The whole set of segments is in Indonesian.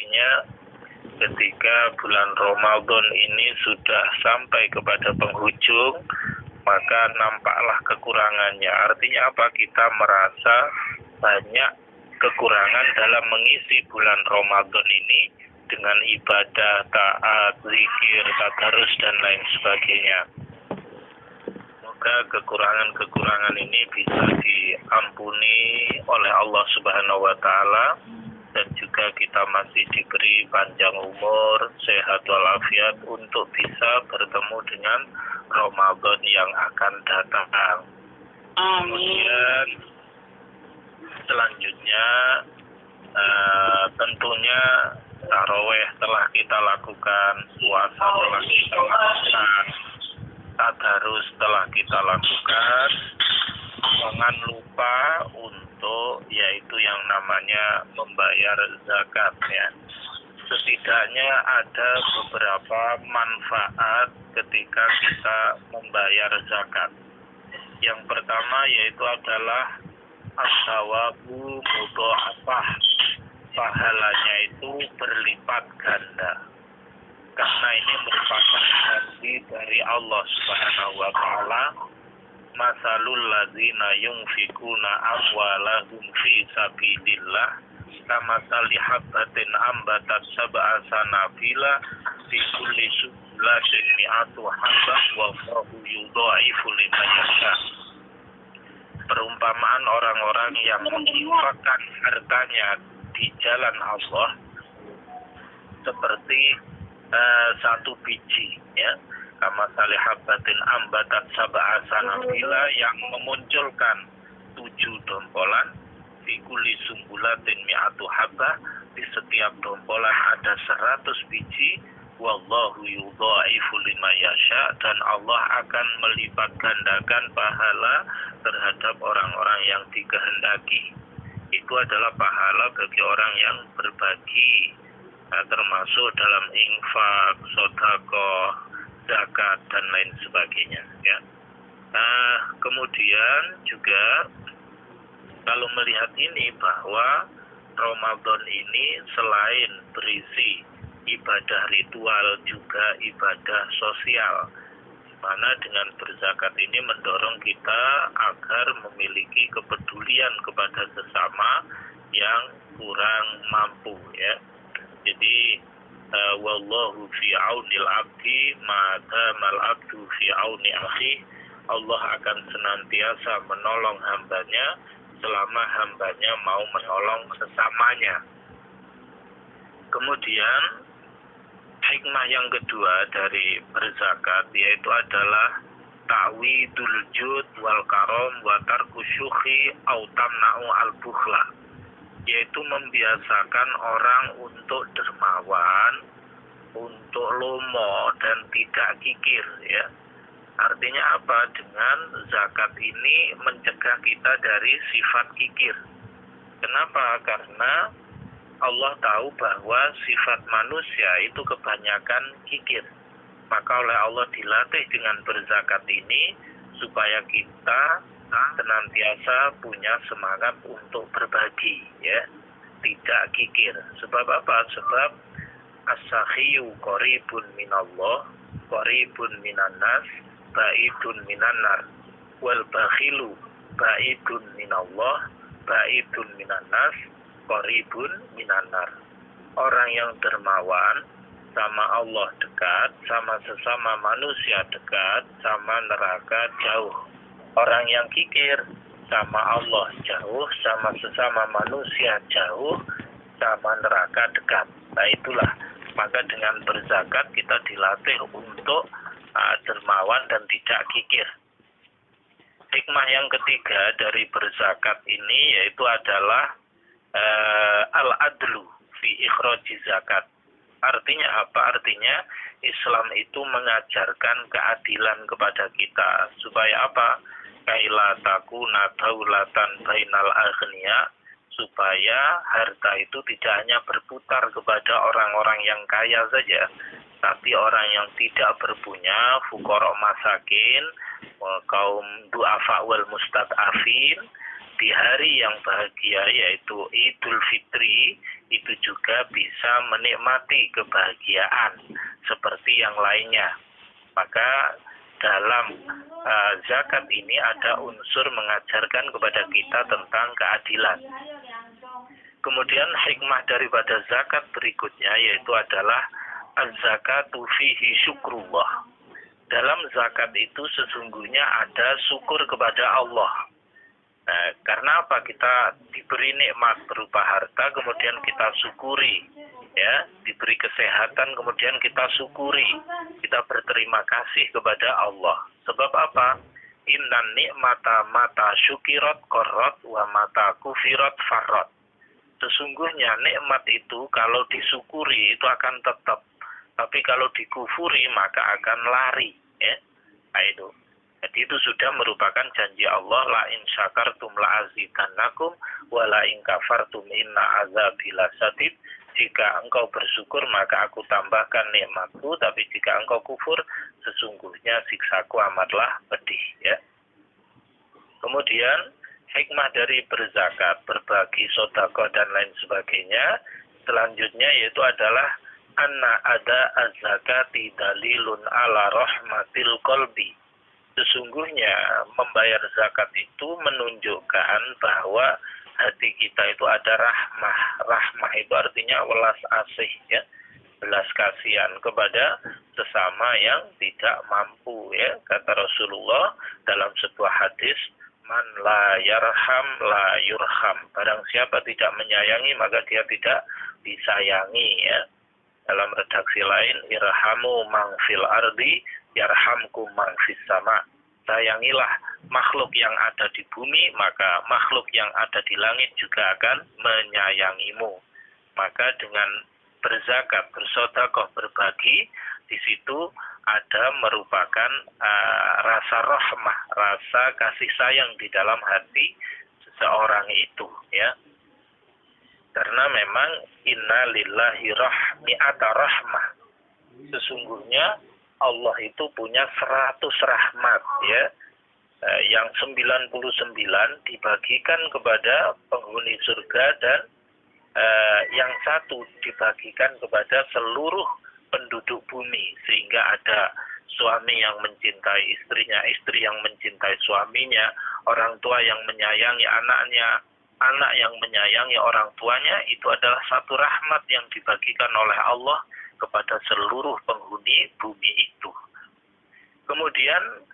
artinya ketika bulan Ramadan ini sudah sampai kepada penghujung, maka nampaklah kekurangannya. Artinya apa? Kita merasa banyak kekurangan dalam mengisi bulan Ramadan ini dengan ibadah, taat, zikir, tadarus, dan lain sebagainya. Semoga kekurangan-kekurangan ini bisa diampuni oleh Allah Subhanahu wa Ta'ala, dan juga kita masih diberi panjang umur, sehat walafiat untuk bisa bertemu dengan Ramadan yang akan datang. Kemudian selanjutnya tentunya taraweh telah kita lakukan, puasa telah kita lakukan, tadarus telah kita lakukan. Jangan lupa untuk yaitu yang namanya membayar zakat ya. Setidaknya ada beberapa manfaat ketika kita membayar zakat. Yang pertama yaitu adalah as-sawabu mudha'afah. Pahalanya itu berlipat ganda. Karena ini merupakan janji dari Allah Subhanahu wa Ta'ala. Masalul ladzina yunfikuna amwalahum fi sabilillah kamasali habbatin ambatat sab'a sanabila fi kulli sumbulatin mi'atu habbah wallahu yudha'ifu liman yasha. Perumpamaan orang-orang yang menginfakkan hartanya di jalan Allah seperti satu biji ya, kama salihabatin ambatat sab'a sanabila, yang memunculkan 7 dompolan, fi kulli sumbulatin mi'atu habbah, di setiap dompolan ada 100 biji, wallahu yudha'ifu liman yasha, dan Allah akan melipat gandakan pahala terhadap orang-orang yang dikehendaki. Itu adalah pahala bagi orang yang berbagi, termasuk dalam infak, sedekah, zakat, dan lain sebagainya ya. Kemudian juga kalau melihat ini bahwa Ramadan ini selain berisi ibadah ritual juga ibadah sosial, mana dengan berzakat ini mendorong kita agar memiliki kepedulian kepada sesama yang kurang mampu ya. Jadi wallahu fi aunil abdi ma damal abdu fi auni akhi. Allah akan senantiasa menolong hambanya selama hambanya mau menolong sesamanya. Kemudian hikmah yang kedua dari berzakat yaitu adalah ta'widul jud wal karam wa tarku syukhi au tamna'u al bukhla, yaitu membiasakan orang untuk dermawan, untuk lomo, dan tidak kikir ya. Artinya apa? Dengan zakat ini mencegah kita dari sifat kikir. Kenapa? Karena Allah tahu bahwa sifat manusia itu kebanyakan kikir. Maka oleh Allah dilatih dengan berzakat ini supaya kita senantiasa punya semangat untuk berbagi ya, tidak kikir. Sebab apa? Sebab as-sakhiyu qaribun minallah, qaribun minannas, ba'idun minannar, wal bakhilu ba'idun minallah, ba'idun minannas, qaribun minannar. Orang yang dermawan sama Allah dekat, sama sesama manusia dekat, sama neraka jauh. Orang yang kikir sama Allah jauh, sama sesama manusia jauh, sama neraka dekat. Nah itulah, maka dengan berzakat kita dilatih untuk dermawan dan tidak kikir. Hikmah yang ketiga dari berzakat ini yaitu adalah al-adlu fi ikhraji zakat. Artinya apa? Artinya Islam itu mengajarkan keadilan kepada kita supaya apa? Kaila takuna daulatan bainal aghniya, supaya harta itu tidak hanya berputar kepada orang-orang yang kaya saja, tapi orang yang tidak berpunya, fuqara masakin, kaum du'afa wal mustad'afin, di hari yang bahagia yaitu Idul Fitri itu juga bisa menikmati kebahagiaan seperti yang lainnya. Maka dalam zakat ini ada unsur mengajarkan kepada kita tentang keadilan. Kemudian hikmah daripada zakat berikutnya yaitu adalah az-zakatu fihi syukrullah. Dalam zakat itu sesungguhnya ada syukur kepada Allah. Nah, karena apa? Kita diberi nikmat berupa harta, kemudian kita syukuri, ya, diberi kesehatan, kemudian kita syukuri, kita berterima kasih kepada Allah. Sebab apa? Innan ni'mata mata syukirat korot wa mata kufirat farot. Sesungguhnya nikmat itu kalau disyukuri itu akan tetap, tapi kalau dikufuri maka akan lari, ya. Nah, itu. Jadi itu sudah merupakan janji Allah, la in syakartum la azidannakum wa la in kafartum inna azabi lasadid. Jika engkau bersyukur maka aku tambahkan nikmatku, tapi jika engkau kufur sesungguhnya siksaku amatlah pedih, ya. Kemudian hikmah dari berzakat, berbagi sedekah dan lain sebagainya selanjutnya yaitu adalah anna ada az-zakati dalilun ala rahmatil qalbi. Sesungguhnya membayar zakat itu menunjukkan bahwa hati kita itu ada rahmah. Rahmah itu artinya welas asih, ya, belas kasihan kepada sesama yang tidak mampu, ya. Kata Rasulullah dalam sebuah hadis, man la yarham la yurham. Barang siapa tidak menyayangi maka dia tidak disayangi, ya. Dalam redaksi lain, irhamu man fil ardi yarhamkum man fis sama. Sayangilah makhluk yang ada di bumi, maka makhluk yang ada di langit juga akan menyayangimu. Maka dengan berzakat, bersedekah, berbagi, di situ ada merupakan rasa rahmah, rasa kasih sayang di dalam hati seseorang itu, ya. Karena memang inna lillahi mi'ata rahmah. Sesungguhnya Allah itu punya 100 rahmat, ya. Yang 99 dibagikan kepada penghuni surga dan yang satu dibagikan kepada seluruh penduduk bumi, sehingga ada suami yang mencintai istrinya, istri yang mencintai suaminya, orang tua yang menyayangi anaknya, anak yang menyayangi orang tuanya. Itu adalah satu rahmat yang dibagikan oleh Allah kepada seluruh penghuni bumi itu. Kemudian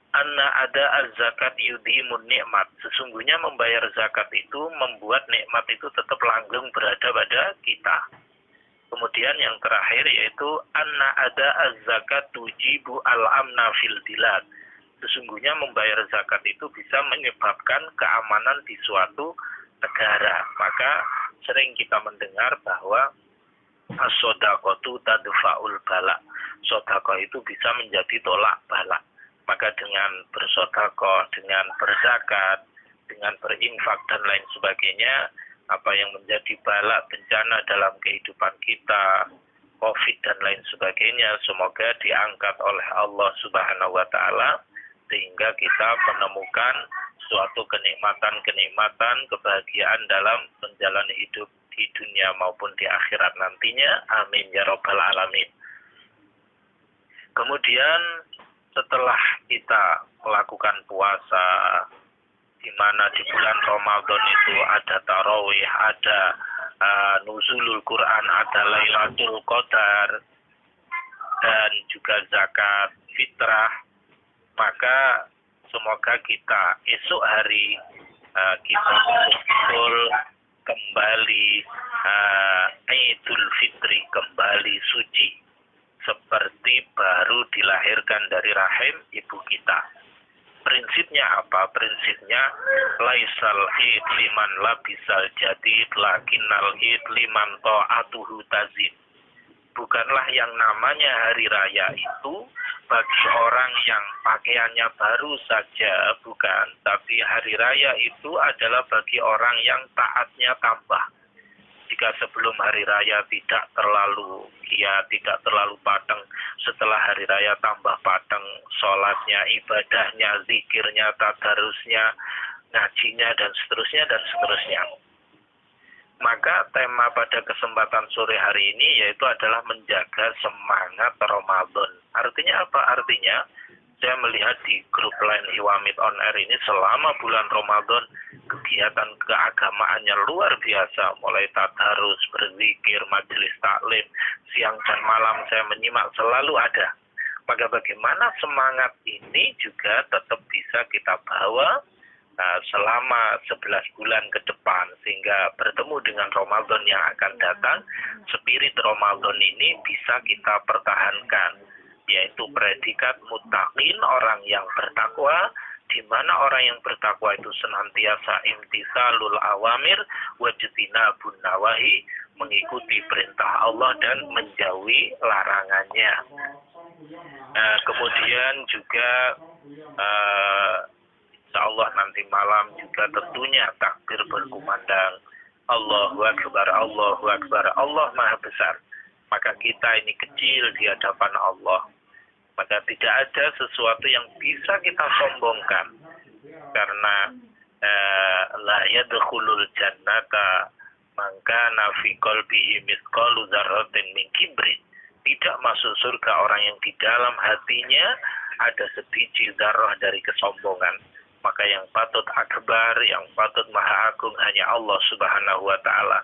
anna ada az-zakat yudimun nikmat. Sesungguhnya membayar zakat itu membuat nikmat itu tetap langgeng berada pada kita. Kemudian yang terakhir yaitu anna ada az-zakat tujibu al-amna fil bilad. Sesungguhnya membayar zakat itu bisa menyebabkan keamanan di suatu negara. Maka sering kita mendengar bahwa as-sodaqatu tadfa'ul bala. Sedekah itu bisa menjadi tolak bala. Maka dengan bersedekah, dengan berzakat, dengan berinfak dan lain sebagainya, apa yang menjadi bala bencana dalam kehidupan kita, COVID dan lain sebagainya, semoga diangkat oleh Allah Subhanahu wa taala sehingga kita menemukan suatu kenikmatan-kenikmatan, kebahagiaan dalam menjalani hidup di dunia maupun di akhirat nantinya. Amin ya rabbal alamin. Kemudian setelah kita melakukan puasa, di mana di bulan Ramadan itu ada tarawih, ada nuzulul Quran, ada Lailatul Qadar, dan juga zakat fitrah, maka semoga kita esok hari kita betul kembali Idul Fitri, kembali suci seperti baru dilahirkan dari rahim ibu kita. Prinsipnya apa? Prinsipnya laisal id liman labisal jadid lakinnal id liman ta'atuhu tazid. Bukanlah yang namanya hari raya itu bagi orang yang pakaiannya baru saja, bukan. Tapi hari raya itu adalah bagi orang yang taatnya tambah. Jika sebelum hari raya tidak terlalu giat, tidak terlalu padang, setelah hari raya tambah padang, sholatnya, ibadahnya, zikirnya, tadarusnya, ngajinya, dan seterusnya, dan seterusnya. Maka tema pada kesempatan sore hari ini yaitu adalah menjaga semangat Ramadan. Artinya apa? Artinya saya melihat di grup lain Iwamid On Air ini selama bulan Ramadan kegiatan keagamaannya luar biasa. Mulai tadarus, berzikir, majelis taklim, siang dan malam saya menyimak selalu ada. Maka bagaimana semangat ini juga tetap bisa kita bawa selama 11 bulan ke depan sehingga bertemu dengan Ramadan yang akan datang, spirit Ramadan ini bisa kita pertahankan, yaitu predikat muttaqin, orang yang bertakwa, di mana orang yang bertakwa itu senantiasa imtisalul awamir wajtinabun nawahi, mengikuti perintah Allah dan menjauhi larangannya. Kemudian juga insya Allah nanti malam juga tentunya takbir berkumandang Allahu Akbar, Allahu Akbar, Allah Maha Besar. Maka kita ini kecil di hadapan Allah. Maka tidak ada sesuatu yang bisa kita sombongkan. Karena la yadkhulul jannata man kana fi qalbihi mithqalu dzarratin min kibrin. Tidak masuk surga orang yang di dalam hatinya ada sebiji zarah dari kesombongan. Maka yang patut akbar, yang patut maha agung hanya Allah Subhanahu wa ta'ala.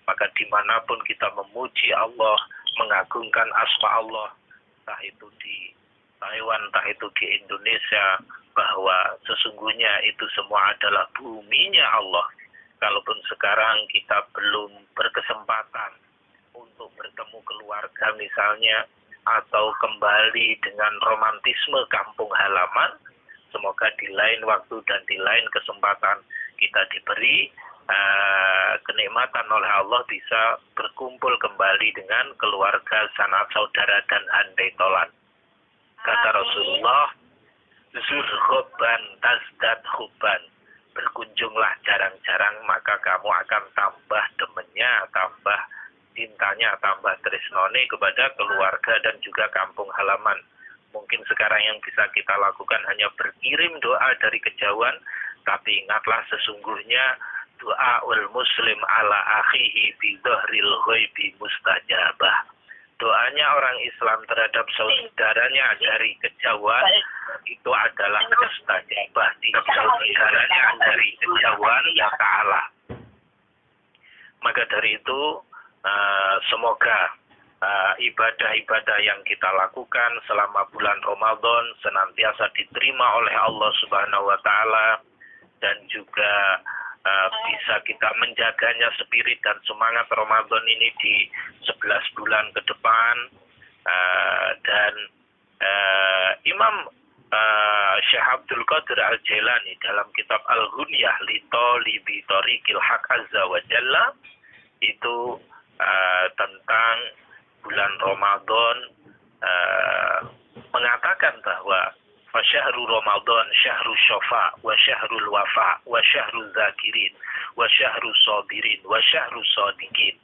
Maka dimanapun kita memuji Allah, mengagungkan asma Allah, entah itu di Taiwan, entah itu di Indonesia, bahwa sesungguhnya itu semua adalah buminya Allah. Kalaupun sekarang kita belum berkesempatan untuk bertemu keluarga misalnya, atau kembali dengan romantisme kampung halaman, semoga di lain waktu dan di lain kesempatan kita diberi kenikmatan oleh Allah bisa berkumpul kembali dengan keluarga, sanak saudara, dan andai tolan. Kata Rasulullah, zur hubban tazdad hubban. Berkunjunglah jarang-jarang, maka kamu akan tambah demennya, tambah cintanya, tambah tresnone kepada keluarga dan juga kampung halaman. Mungkin sekarang yang bisa kita lakukan hanya berkirim doa dari kejauhan, tapi ingatlah sesungguhnya doaul muslim ala akhihi bi dhahril ghaibi mustajabah. Doanya orang Islam terhadap saudaranya dari kejauhan itu adalah mustajabah di saudaranya dari kejauhan ya ta'ala. Maka dari itu semoga ibadah-ibadah yang kita lakukan selama bulan Ramadan senantiasa diterima oleh Allah Subhanahu wa ta'ala, dan juga bisa kita menjaganya spirit dan semangat Ramadan ini di 11 bulan ke depan. Dan Imam Syekh Abdul Qadir Al-Jailani dalam kitab Al-Ghunyah li Talibi Thariqil Haq Azza wa Jalla itu tentang bulan Ramadan mengatakan bahwa fasyahru Ramadan syahru syafa wa syahrul wafa wa syahru zakirin wa syahru sabirin wa syahru sadiqin.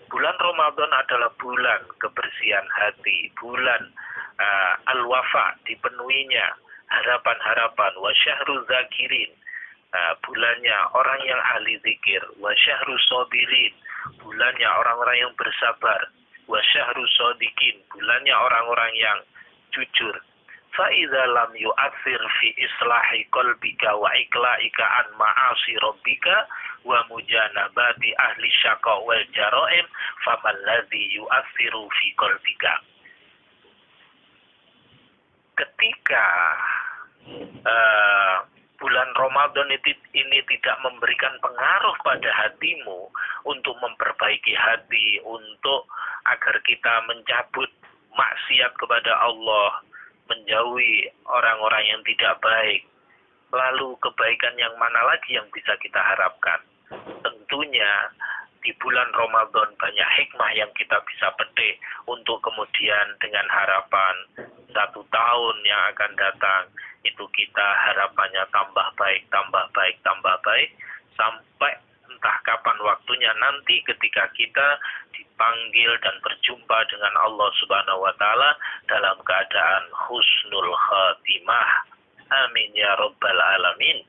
Bulan Ramadan adalah bulan kebersihan hati, bulan al-wafa, dipenuhinya harapan-harapan, wa syahru zakirin, bulannya orang yang ahli zikir, wa syahru sabirin, bulannya orang-orang yang bersabar, wa syahru sadiqin, bulannya orang-orang yang jujur. Fa idza lam yu'athir fi islahi qalbika wa iqla'ika an ma'asi rabbika wa mujanabati ahli syaqa wal jara'im faman ladzi yu'athiru fi qalbika. Ketika bulan Ramadan ini tidak memberikan pengaruh pada hatimu untuk memperbaiki hati, untuk agar kita mencabut maksiat kepada Allah, menjauhi orang-orang yang tidak baik, lalu kebaikan yang mana lagi yang bisa kita harapkan? Tentunya di bulan Ramadan banyak hikmah yang kita bisa petik untuk kemudian dengan harapan 1 tahun yang akan datang itu kita harapannya tambah baik, tambah baik, tambah baik, sampai entah kapan waktunya nanti ketika kita dipanggil dan berjumpa dengan Allah Subhanahu wa ta'ala dalam keadaan husnul khatimah. Amin ya rabbal alamin.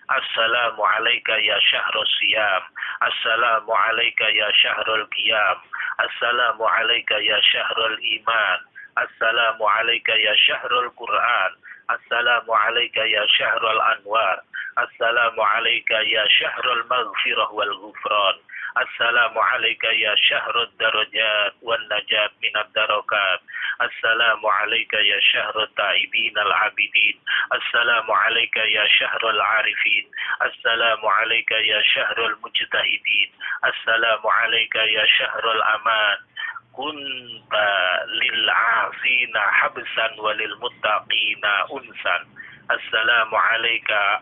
Assalamu alayka ya syahrul siyam. Assalamu alayka ya syahrul qiyam. Assalamu alayka ya syahrul iman. Assalamu alayka ya syahrul Qur'an. Assalamu alayka ya syahrul anwar. Assalamu alayka ya syahrul maghfirah wal ghufran. Assalamu alayka ya syahrul darajat wan najat minad darakat. Assalamu alayka ya syahrul taibin al abidin. Assalamu alayka ya syahrul arifin. Assalamu alayka ya syahrul mujtahidin. Assalamu alayka ya syahrul aman. Kunta lil afina habsan walil muttaqina unsan. Assalamu alayka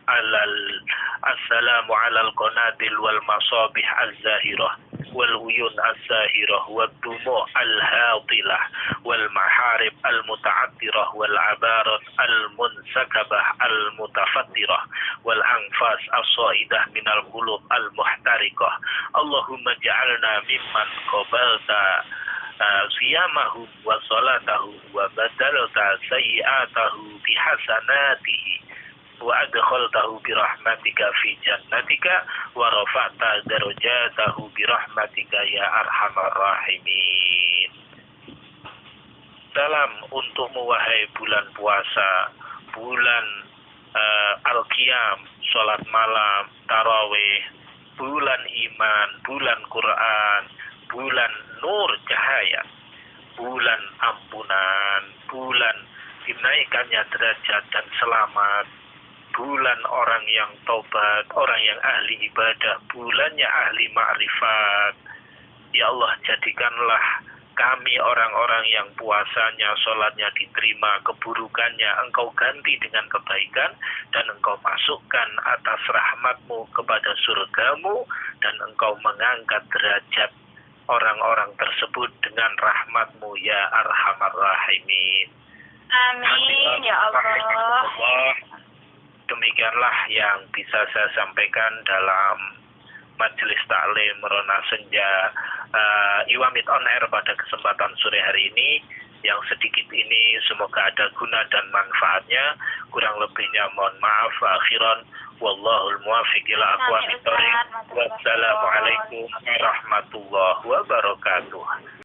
assalamu alal qanatil wal masabih az-zahirah wal uyun az-zahirah wad dumu' al-hatilah wal maharib al-muta'attirah wal abarat al-munsakabah al-mutafattirah wal anfas as-saidah minal qulub al-muhtariqah. Allahumma ja'alna mimman qabalta siyamahu wa salatahu wa badalta sayyi'atahu bihasanatihi wa adkhaltahu birahmatika fi jannatika wa rafa'ta darajatahu birahmatika ya arhamar rahimin. Salam untukmu wahai bulan puasa, bulan al-qiyam, salat malam, tarawih, bulan iman, bulan Quran, bulan nur cahaya, bulan ampunan, bulan dinaikannya derajat dan selamat, bulan orang yang taubat, orang yang ahli ibadah, bulannya ahli ma'rifat. Ya Allah, jadikanlah kami orang-orang yang puasanya, sholatnya diterima, keburukannya Engkau ganti dengan kebaikan, dan Engkau masukkan atas rahmat-Mu kepada surga-Mu, dan Engkau mengangkat derajat orang-orang tersebut dengan rahmat-Mu ya arhamar rahimin. Amin ya Allah. Demikianlah yang bisa saya sampaikan dalam majelis taklim Rona Senja Iwamit on Air pada kesempatan sore hari ini. Yang sedikit ini semoga ada guna dan manfaatnya. Kurang lebihnya mohon maaf. Akhiran wallahul muwaffiq ila aqwamit thoriq. Wassalamualaikum warahmatullahi wabarakatuh.